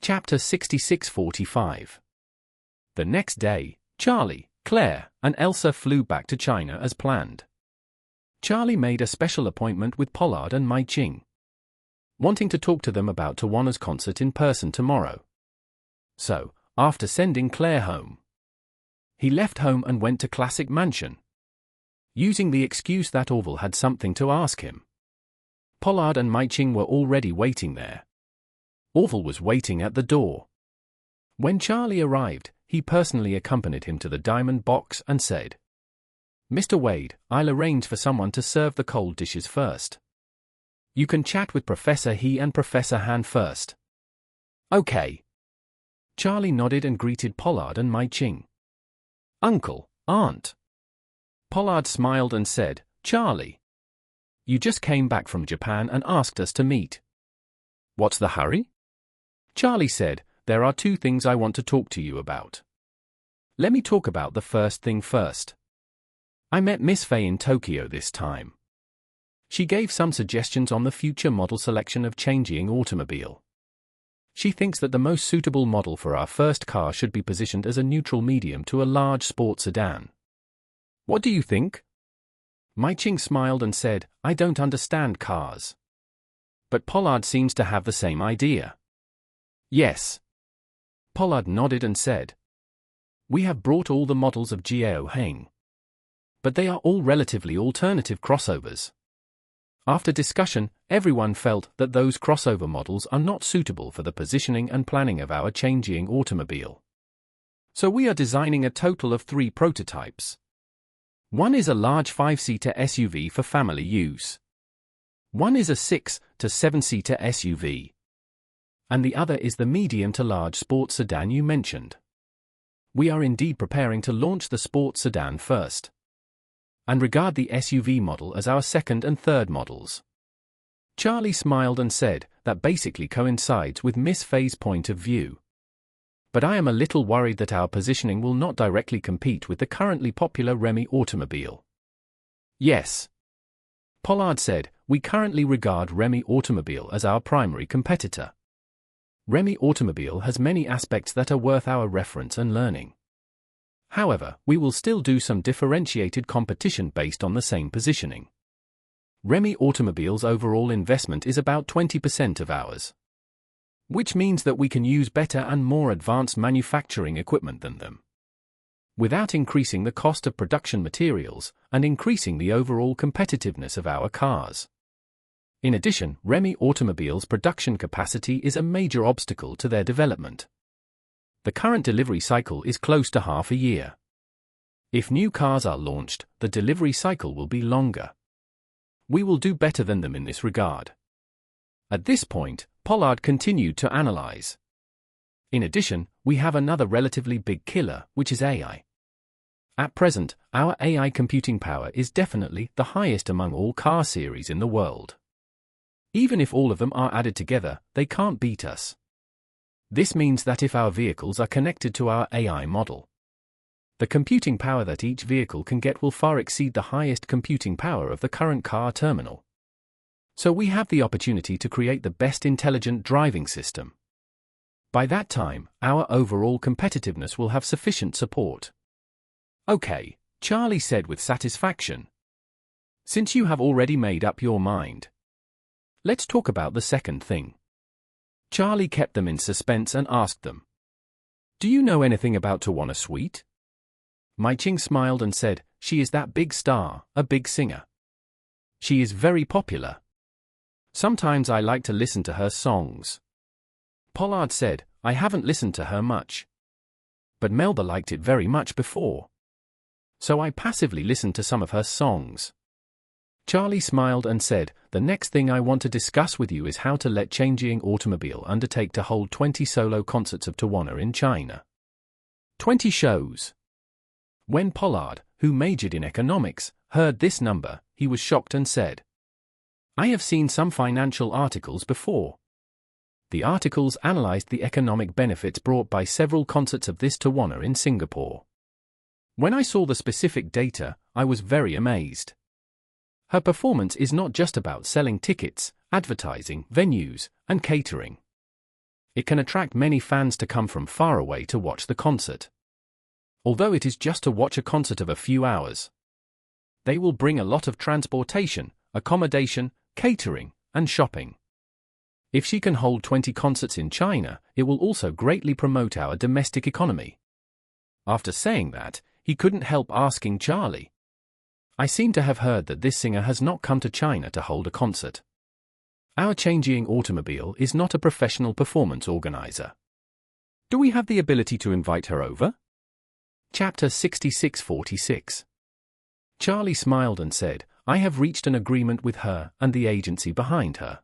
Chapter 6645. The next day, Charlie, Claire, and Elsa flew back to China as planned. Charlie made a special appointment with Pollard and Mai Ching, wanting to talk to them about Tawana's concert in person tomorrow. So, after sending Claire home, he left home and went to Classic Mansion, using the excuse that Orville had something to ask him. Pollard and Mai Ching were already waiting there. Orville was waiting at the door. When Charlie arrived, he personally accompanied him to the diamond box and said, "Mr. Wade, I'll arrange for someone to serve the cold dishes first. You can chat with Professor He and Professor Han first." "Okay." Charlie nodded and greeted Pollard and Mai Ching. "Uncle, Aunt." Pollard smiled and said, "Charlie, you just came back from Japan and asked us to meet. What's the hurry?" Charlie said, "There are two things I want to talk to you about. Let me talk about the first thing first. I met Miss Fay in Tokyo this time. She gave some suggestions on the future model selection of Changying automobile. She thinks that the most suitable model for our first car should be positioned as a neutral medium to a large sport sedan. What do you think?" Mai Ching smiled and said, "I don't understand cars. But Pollard seems to have the same idea." "Yes." Pollard nodded and said, "We have brought all the models of Jiao Heng. But they are all relatively alternative crossovers. After discussion, everyone felt that those crossover models are not suitable for the positioning and planning of our Changying automobile. So we are designing a total of 3 prototypes. One is a large 5-seater SUV for family use. One is a 6 to 7-seater SUV. And the other is the medium to large sports sedan you mentioned. We are indeed preparing to launch the sports sedan first, and regard the SUV model as our second and third models." Charlie smiled and said, "That basically coincides with Miss Fay's point of view. But I am a little worried that our positioning will not directly compete with the currently popular Remy automobile." "Yes." Pollard said, "We currently regard Remy automobile as our primary competitor. Remy automobile has many aspects that are worth our reference and learning. However, we will still do some differentiated competition based on the same positioning. Remy automobile's overall investment is about 20% of ours, which means that we can use better and more advanced manufacturing equipment than them, without increasing the cost of production materials and increasing the overall competitiveness of our cars. In addition, Remy automobile's production capacity is a major obstacle to their development. The current delivery cycle is close to half a year. If new cars are launched, the delivery cycle will be longer. We will do better than them in this regard." At this point, Pollard continued to analyze. "In addition, we have another relatively big killer, which is AI. At present, our AI computing power is definitely the highest among all car series in the world. Even if all of them are added together, they can't beat us. This means that if our vehicles are connected to our AI model, the computing power that each vehicle can get will far exceed the highest computing power of the current car terminal. So we have the opportunity to create the best intelligent driving system. By that time, our overall competitiveness will have sufficient support." "Okay," Charlie said with satisfaction. "Since you have already made up your mind, let's talk about the second thing." Charlie kept them in suspense and asked them, "Do you know anything about Tawana Sweet?" Mai Ching smiled and said, "She is that big star, a big singer. She is very popular. Sometimes I like to listen to her songs." Pollard said, "I haven't listened to her much. But Melba liked it very much before. So I passively listened to some of her songs." Charlie smiled and said, "The next thing I want to discuss with you is how to let Changying Automobile undertake to hold 20 solo concerts of Tawana in China. 20 shows." When Pollard, who majored in economics, heard this number, he was shocked and said, "I have seen some financial articles before. The articles analyzed the economic benefits brought by several concerts of this Tawana in Singapore. When I saw the specific data, I was very amazed. Her performance is not just about selling tickets, advertising, venues, and catering. It can attract many fans to come from far away to watch the concert. Although it is just to watch a concert of a few hours, they will bring a lot of transportation, accommodation, catering, and shopping. If she can hold 20 concerts in China, it will also greatly promote our domestic economy. After saying that, he couldn't help asking Charlie, I seem to have heard that this singer has not come to China to hold a concert. Our Changying Automobile is not a professional performance organizer. Do we have the ability to invite her over? Chapter 6646. Charlie smiled and said, I have reached an agreement with her and the agency behind her.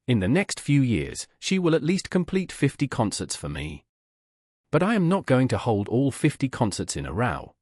In the next few years, she will at least complete 50 concerts for me. But I am not going to hold all 50 concerts in a row.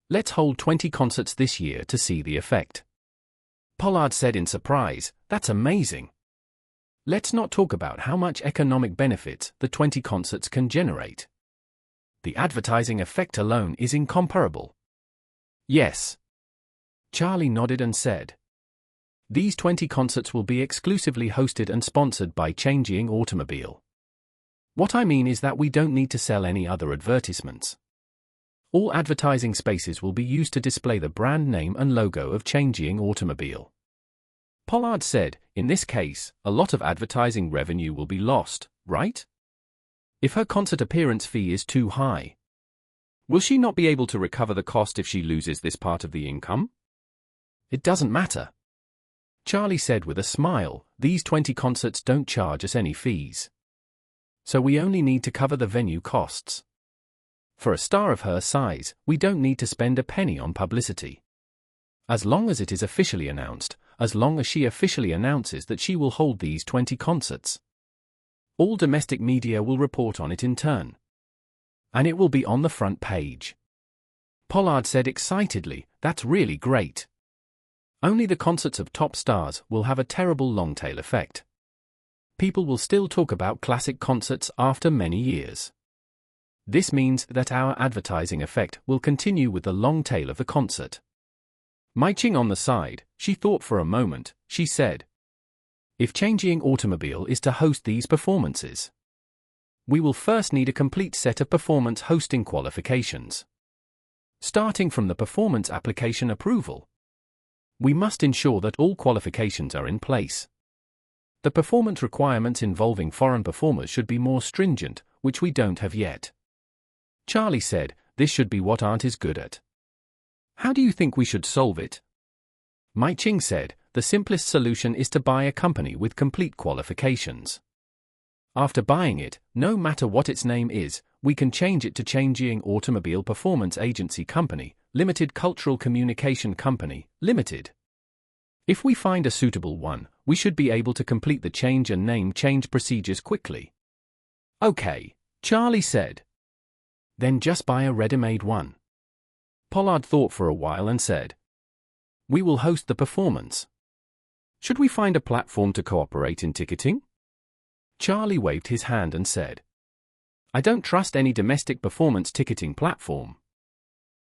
Let's hold 20 concerts this year to see the effect. Pollard said in surprise, that's amazing. Let's not talk about how much economic benefits the 20 concerts can generate. The advertising effect alone is incomparable. Yes. Charlie nodded and said, these 20 concerts will be exclusively hosted and sponsored by Changying Automobile. What I mean is that we don't need to sell any other advertisements. All advertising spaces will be used to display the brand name and logo of Changying Automobile. Pollard said, in this case, a lot of advertising revenue will be lost, right? If her concert appearance fee is too high, will she not be able to recover the cost if she loses this part of the income? It doesn't matter. Charlie said with a smile, these 20 concerts don't charge us any fees. So we only need to cover the venue costs. For a star of her size, we don't need to spend a penny on publicity. As long as it is officially announced, as long as she officially announces that she will hold these 20 concerts, all domestic media will report on it in turn. And it will be on the front page. Pollard said excitedly, that's really great. Only the concerts of top stars will have a terrible long-tail effect. People will still talk about classic concerts after many years. This means that our advertising effect will continue with the long tail of the concert. Mai Ching on the side, she thought for a moment, she said, if Changying Automobile is to host these performances, we will first need a complete set of performance hosting qualifications. Starting from the performance application approval, we must ensure that all qualifications are in place. The performance requirements involving foreign performers should be more stringent, which we don't have yet. Charlie said, this should be what Aunt is good at. How do you think we should solve it? Mai Ching said, the simplest solution is to buy a company with complete qualifications. After buying it, no matter what its name is, we can change it to Changying Automobile Performance Agency Company, Limited Cultural Communication Company, Limited. If we find a suitable one, we should be able to complete the change and name change procedures quickly. Okay, Charlie said. Then just buy a ready-made one. Pollard thought for a while and said, we will host the performance. Should we find a platform to cooperate in ticketing? Charlie waved his hand and said, I don't trust any domestic performance ticketing platform.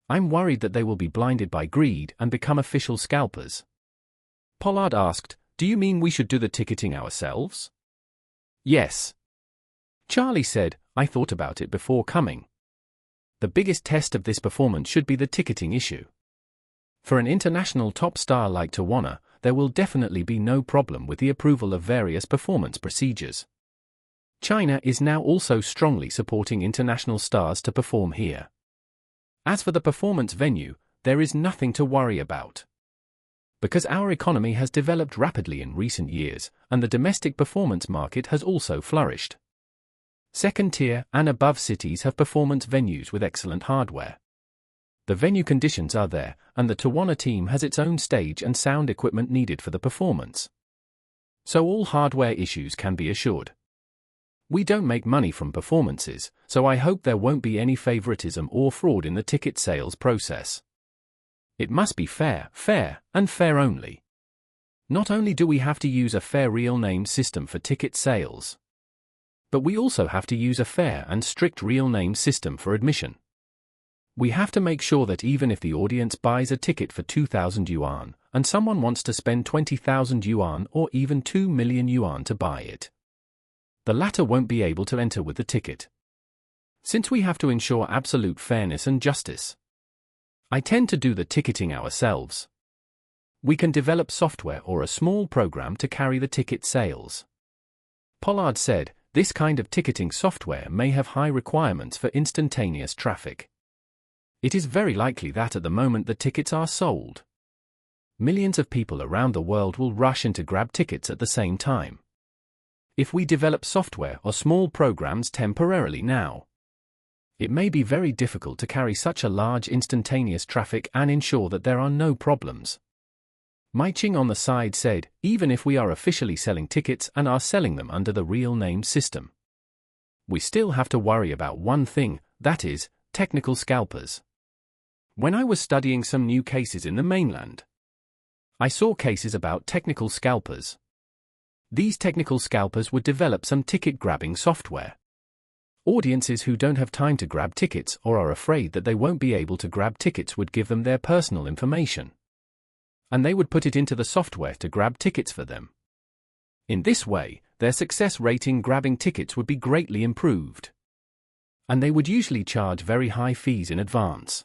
I'm worried that they will be blinded by greed and become official scalpers. Pollard asked, do you mean we should do the ticketing ourselves? Yes. Charlie said, I thought about it before coming. The biggest test of this performance should be the ticketing issue. For an international top star like Tawana, there will definitely be no problem with the approval of various performance procedures. China is now also strongly supporting international stars to perform here. As for the performance venue, there is nothing to worry about. Because our economy has developed rapidly in recent years, and the domestic performance market has also flourished. Second-tier and above cities have performance venues with excellent hardware. The venue conditions are there, and the Tawana team has its own stage and sound equipment needed for the performance. So all hardware issues can be assured. We don't make money from performances, so I hope there won't be any favoritism or fraud in the ticket sales process. It must be fair, and fair only. Not only do we have to use a fair real name system for ticket sales, but we also have to use a fair and strict real name system for admission. We have to make sure that even if the audience buys a ticket for 2,000 yuan, and someone wants to spend 20,000 yuan or even 2 million yuan to buy it, the latter won't be able to enter with the ticket. Since we have to ensure absolute fairness and justice, I tend to do the ticketing ourselves. We can develop software or a small program to carry the ticket sales. Pollard said, this kind of ticketing software may have high requirements for instantaneous traffic. It is very likely that at the moment the tickets are sold, millions of people around the world will rush in to grab tickets at the same time. If we develop software or small programs temporarily now, it may be very difficult to carry such a large instantaneous traffic and ensure that there are no problems. Maiching on the side said, even if we are officially selling tickets and are selling them under the real name system, we still have to worry about one thing, that is, technical scalpers. When I was studying some new cases in the mainland, I saw cases about technical scalpers. These technical scalpers would develop some ticket-grabbing software. Audiences who don't have time to grab tickets or are afraid that they won't be able to grab tickets would give them their personal information, and they would put it into the software to grab tickets for them. In this way, their success rate in grabbing tickets would be greatly improved, and they would usually charge very high fees in advance.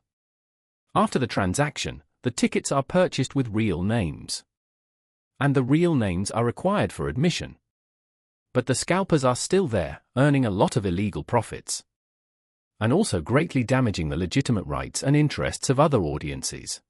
After the transaction, the tickets are purchased with real names, and the real names are required for admission. But the scalpers are still there, earning a lot of illegal profits, and also greatly damaging the legitimate rights and interests of other audiences.